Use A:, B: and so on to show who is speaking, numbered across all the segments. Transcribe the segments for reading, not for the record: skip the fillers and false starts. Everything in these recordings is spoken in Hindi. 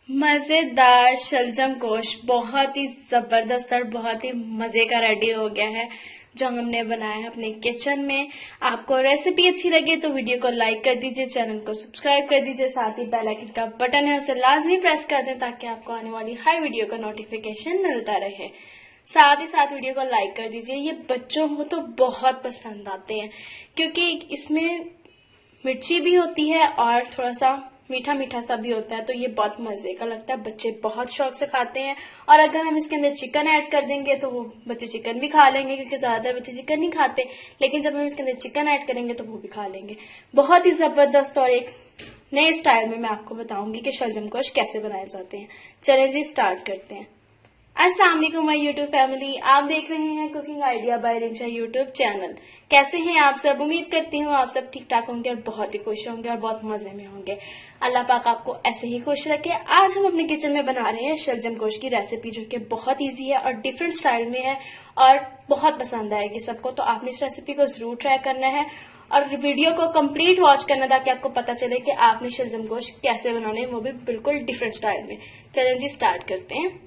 A: मजेदार शलजम गोश्त बहुत ही जबरदस्त और बहुत ही मजे का रेडी हो गया है जो हमने बनाया है अपने किचन में। आपको रेसिपी अच्छी लगे तो वीडियो को लाइक कर दीजिए, चैनल को सब्सक्राइब कर दीजिए, साथ ही बेल आइकन का बटन है उसे लाजमी प्रेस कर दें ताकि आपको आने वाली हर वीडियो का नोटिफिकेशन मिलता रहे। साथ ही साथ वीडियो को लाइक कर दीजिए। ये बच्चों को तो बहुत पसंद आते हैं क्योंकि इसमें मिर्ची भी होती है और थोड़ा सा मीठा मीठा सा भी होता है, तो ये बहुत मजे का लगता है। बच्चे बहुत शौक से खाते हैं। और अगर हम इसके अंदर चिकन ऐड कर देंगे तो वो बच्चे चिकन भी खा लेंगे क्योंकि ज्यादातर बच्चे चिकन नहीं खाते, लेकिन जब हम इसके अंदर चिकन ऐड करेंगे तो वो भी खा लेंगे। बहुत ही जबरदस्त और एक नए स्टाइल में मैं आपको बताऊंगी कि शलजम गोश्त कैसे बनाए जाते हैं। चलिए जी स्टार्ट करते हैं। अस्सलाम वालेकुम माय यूट्यूब फैमिली, आप देख रहे हैं cooking idea by Rimsha YouTube channel. कैसे हैं आप सब? उम्मीद करती हूँ आप सब ठीक ठाक होंगे और बहुत ही खुश होंगे और बहुत मजे में होंगे। अल्लाह पाक आपको ऐसे ही खुश रखे। आज हम अपने किचन में बना रहे हैं शलजम गोश्त की रेसिपी जो कि बहुत इजी है और डिफरेंट स्टाइल में है और बहुत पसंद आएगी सबको। तो आपने इस रेसिपी को जरूर ट्राई करना है और वीडियो को कंप्लीट वॉच करना ताकि आपको पता चले कि आपने शलजम गोश्त कैसे बनाने हैं, वो भी बिल्कुल डिफरेंट स्टाइल में। चलें जी स्टार्ट करते हैं।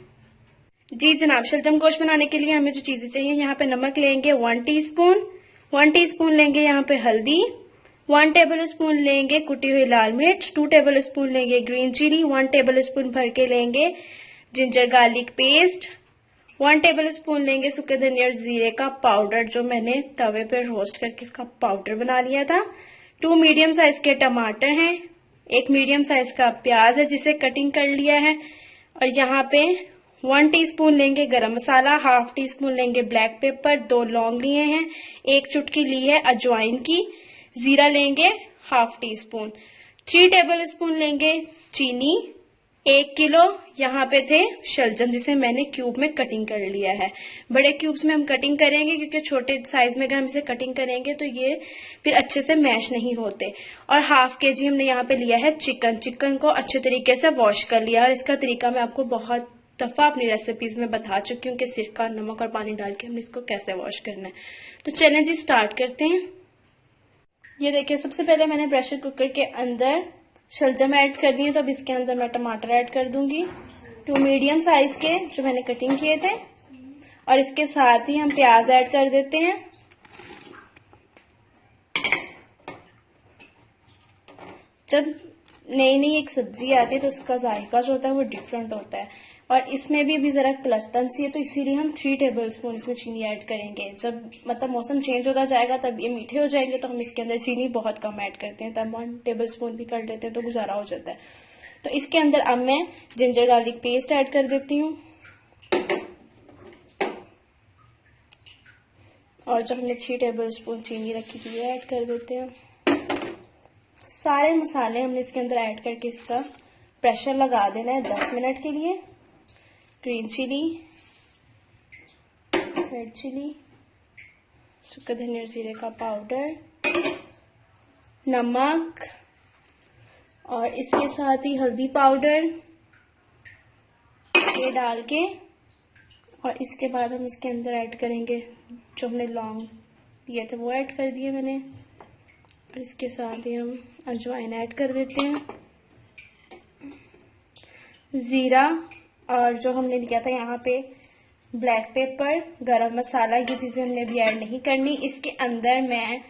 A: जी जनाब, शलजम गोश्त बनाने के लिए हमें जो चीजें चाहिए, यहाँ पे नमक लेंगे 1 टीस्पून, 1 टीस्पून लेंगे यहाँ पे हल्दी, 1 टेबल स्पून लेंगे कुटी हुई लाल मिर्च, 2 टेबल स्पून लेंगे ग्रीन चिली, 1 टेबल स्पून भर के लेंगे ginger garlic paste, 1 table spoon लेंगे सूखे धनिया और जीरे का पाउडर जो मैंने तवे पर रोस्ट करके इसका पाउडर बना लिया था, 2 मीडियम साइज के टमाटर हैं, 1 मीडियम साइज का प्याज है जिसे कटिंग कर लिया है, और यहाँ पे 1 टीस्पून लेंगे गरम मसाला, हाफ टी स्पून लेंगे ब्लैक पेपर, 2 लौंग लिए हैं, 1 चुटकी ली है अजवाइन की, जीरा लेंगे half tea spoon, 3 table spoon लेंगे चीनी, 1 किलो यहाँ पे थे शलजम जिसे मैंने क्यूब में कटिंग कर लिया है। बड़े क्यूब्स में हम कटिंग करेंगे क्योंकि छोटे साइज में अगर हम इसे कटिंग करेंगे तो ये फिर अच्छे से मैश नहीं होते। और हाफ केजी हमने यहाँ पे लिया है चिकन। चिकन को अच्छे तरीके से वॉश कर लिया और इसका तरीका मैं आपको बहुत दफा अपनी रेसिपीज में बता चुकी हूँ कि सिरका, नमक और पानी डाल के हमने इसको कैसे वॉश करना है। तो चलें जी स्टार्ट करते हैं। ये देखिए, सबसे पहले मैंने प्रेशर कुकर के अंदर शलजम ऐड कर दिए, तो अब इसके अंदर मैं टमाटर ऐड कर दूंगी 2 मीडियम साइज के जो मैंने कटिंग किए थे, और इसके साथ ही हम प्याज ऐड कर देते हैं। जब नई नई एक सब्जी आती है तो उसका जायका जो होता है वो डिफरेंट होता है, और इसमें भी अभी जरा कलत्तन सी है तो इसीलिए हम 3 टेबल स्पून इसमें चीनी ऐड करेंगे। जब मतलब मौसम चेंज होता जाएगा तब ये मीठे हो जाएंगे तो हम इसके अंदर चीनी बहुत कम ऐड करते हैं, तब 1 टेबल स्पून भी कर लेते हैं तो गुजारा हो जाता है। तो इसके अंदर अब मैं जिंजर गार्लिक पेस्ट ऐड कर देती हूँ, और जो हमने 3 टेबल स्पून चीनी रखी थी ये ऐड कर देते हैं। सारे मसाले हमने इसके अंदर ऐड करके इसका प्रेशर लगा देना है 10 मिनट के लिए। ग्रीन चिली, रेड चिली, सूखा धनिया जीरे का पाउडर, नमक, और इसके साथ ही हल्दी पाउडर ये डाल के, और इसके बाद हम इसके अंदर ऐड करेंगे जो हमने लौंग लिए थे वो ऐड कर दिए मैंने, और इसके साथ ही हम अजवाइन ऐड कर देते हैं, जीरा, और जो हमने लिया था यहाँ पे ब्लैक पेपर, गरम मसाला, ये चीजें हमने भी ऐड नहीं करनी। इसके अंदर मैं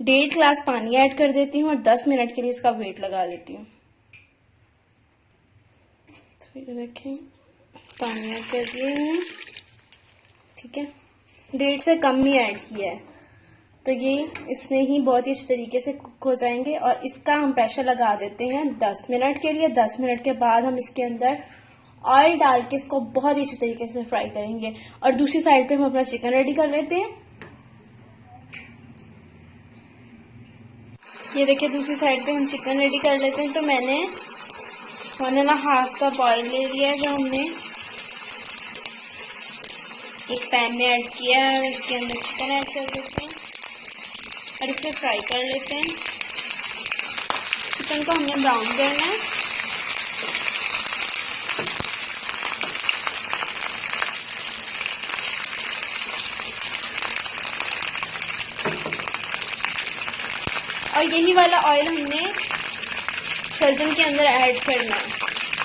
A: 1.5 ग्लास पानी ऐड कर देती हूँ और 10 मिनट के लिए इसका वेट लगा लेती हूँ। तो देखें, पानी ऐड कर दिए हैं, ठीक है, 1.5 से कम ही ऐड किया है, तो ये इसमें ही बहुत ही अच्छे तरीके से कुक हो जाएंगे। और इसका हम प्रेशर लगा देते हैं 10 मिनट के लिए। 10 मिनट के बाद हम इसके अंदर ऑयल डाल के इसको बहुत ही अच्छे तरीके से फ्राई करेंगे, और दूसरी साइड पे हम अपना चिकन रेडी कर लेते हैं। ये देखिए, दूसरी साइड पे हम चिकन रेडी कर लेते हैं। तो मैंने 1.5 कप ऑयल ले लिया है जो हमने एक पैन में ऐड किया है, और इसके अंदर चिकन ऐड कर देते हैं और इसे फ्राई कर लेते हैं। चिकन को हमने ब्राउन करना है। और यही वाला ऑयल हमने शलजम के अंदर ऐड करना है,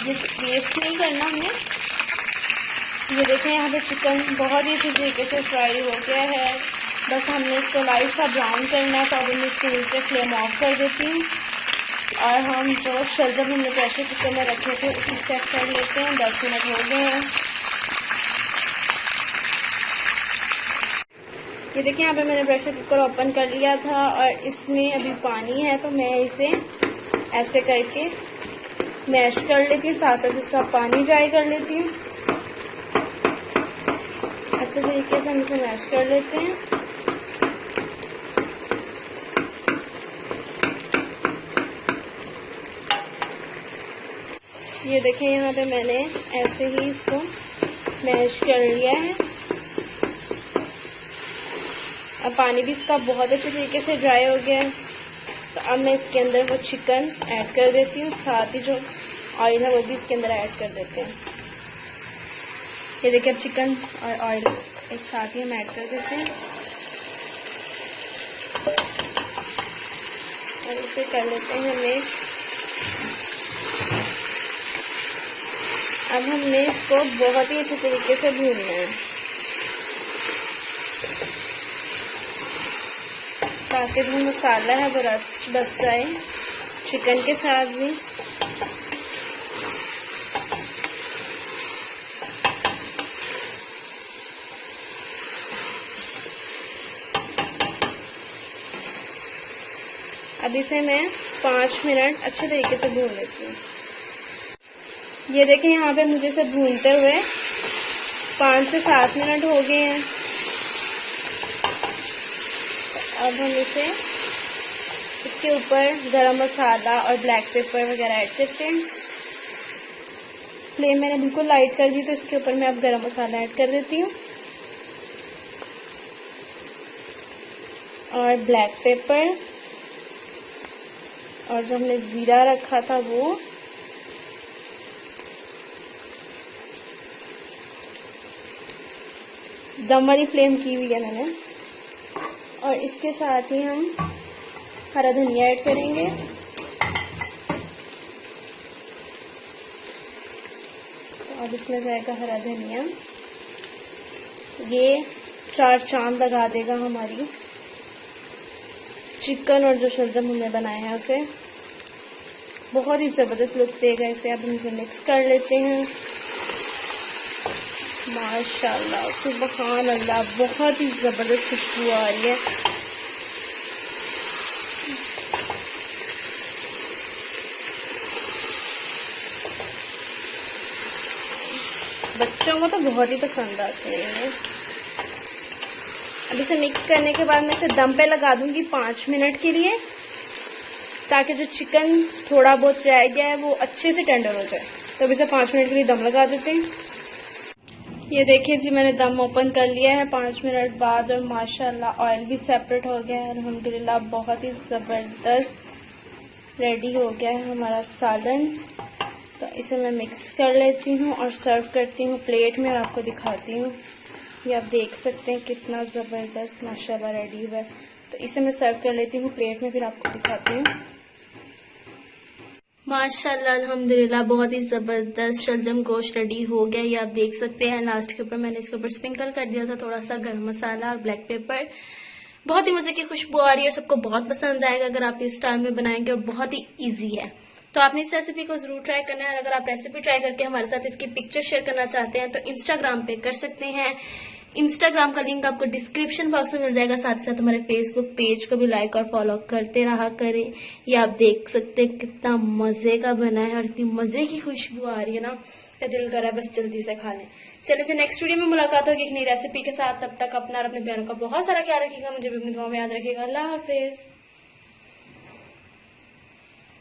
A: वेस्ट नहीं करना हमने। ये देखें यहाँ पे चिकन बहुत ही अच्छी तरीके से फ्राई हो गया है। बस हमने इसको लाइट सा ब्राउन करना है, तो अब मैं इसके नीचे फ्लेम ऑफ कर देती हूँ और हम जो शलजम हमने प्रेशर कुकर में रखे थे उसे चेक कर लेते हैं। 10 मिनट हो गए हैं। ये देखिए यहाँ पे मैंने प्रेशर कुकर ओपन कर लिया था और इसमें अभी पानी है, तो मैं इसे ऐसे करके मैश कर लेती हूँ, साथ साथ इसका पानी ड्राई कर लेती हूँ। अच्छे तरीके से हम इसे मैश कर लेते हैं। ये देखें यहाँ पे मैंने ऐसे ही इसको मैश कर लिया है। अब पानी भी इसका बहुत अच्छे तरीके से ड्राई हो गया है, तो अब मैं इसके अंदर वो चिकन ऐड कर देती हूँ, साथ ही जो ऑयल है वो भी इसके अंदर ऐड कर देते हैं। ये देखिए अब चिकन और ऑयल एक साथ ही हम ऐड कर देते हैं और इसे कर लेते हैं मिक्स। अब हमने इसको बहुत ही अच्छे तरीके से भूनना है ताकि जो मसाला है वो रच बस जाए चिकन के साथ भी। अब इसे मैं 5 मिनट अच्छे तरीके से भून लेती हूँ। ये देखें यहाँ पे मुझे इसे भूनते हुए 5 से 7 मिनट हो गए हैं। अब हम इसके ऊपर गरम मसाला और ब्लैक पेपर वगैरह ऐड करते हैं। फ्लेम मैंने बिल्कुल लाइट कर दी, तो इसके ऊपर मैं अब गरम मसाला ऐड कर देती हूँ और ब्लैक पेपर और जो हमने जीरा रखा था वो। दम वाली फ्लेम की हुई है मैंने। और इसके साथ ही हम हरा धनिया ऐड करेंगे। तो अब इसमें जाएगा हरा धनिया, ये 4 चांद लगा देगा हमारी चिकन और जो शलजम हमने बनाया है उसे। बहुत ही ज़बरदस्त लुक देगा इसे। अब हम इसे मिक्स कर लेते हैं। माशाल्लाह सुभान अल्लाह, बहुत ही ज़बरदस्त खुशबू आ रही है। बच्चों को तो बहुत ही पसंद आते हैं। अब इसे मिक्स करने के बाद मैं इसे दम पे लगा दूंगी 5 मिनट के लिए, ताकि जो चिकन थोड़ा बहुत रह गया है वो अच्छे से टेंडर हो जाए। तो अब इसे 5 मिनट के लिए दम लगा देते हैं। ये देखिए जी, मैंने दम ओपन कर लिया है 5 मिनट बाद और माशाल्लाह ऑयल भी सेपरेट हो गया है। अल्हम्दुलिल्लाह बहुत ही ज़बरदस्त रेडी हो गया है हमारा सालन। तो इसे मैं मिक्स कर लेती हूँ और सर्व करती हूँ प्लेट में और आपको दिखाती हूँ। ये आप देख सकते हैं कितना ज़बरदस्त माशाल्लाह रेडी हुआ है। तो इसे मैं सर्व कर लेती हूँ प्लेट में, फिर आपको दिखाती हूँ। माशाल्लाह अल्हम्दुलिल्लाह बहुत ही ज़बरदस्त शलजम गोश्त रेडी हो गया। ये आप देख सकते हैं। लास्ट के ऊपर मैंने इसके ऊपर स्प्रिंकल कर दिया था थोड़ा सा गरम मसाला और ब्लैक पेपर। बहुत ही मज़े की खुशबू आ रही है और सबको बहुत पसंद आएगा अगर आप इस स्टाइल में बनाएंगे, और बहुत ही ईजी है। तो आपने इस रेसिपी को जरूर ट्राई करना है। अगर आप रेसिपी ट्राई करके हमारे साथ इसकी पिक्चर शेयर करना चाहते हैं तो इंस्टाग्राम पे कर सकते हैं। इंस्टाग्राम का लिंक आपको डिस्क्रिप्शन बॉक्स में मिल जाएगा। साथ ही साथ हमारे फेसबुक पेज को भी लाइक और फॉलो करते रहा करें। ये आप देख सकते हैं कितना मजे का बना है और इतनी मजे की खुशबू आ रही है ना, क्या दिल कर रहा है बस जल्दी से खा लें। चलिए तो नेक्स्ट वीडियो में मुलाकात होगी एक नई रेसिपी के साथ। तब तक अपना और अपने प्यारों का बहुत सारा ख्याल रखिएगा। मुझे भी अपनी दुआ में याद रखिएगा। अल्लाह हाफिज।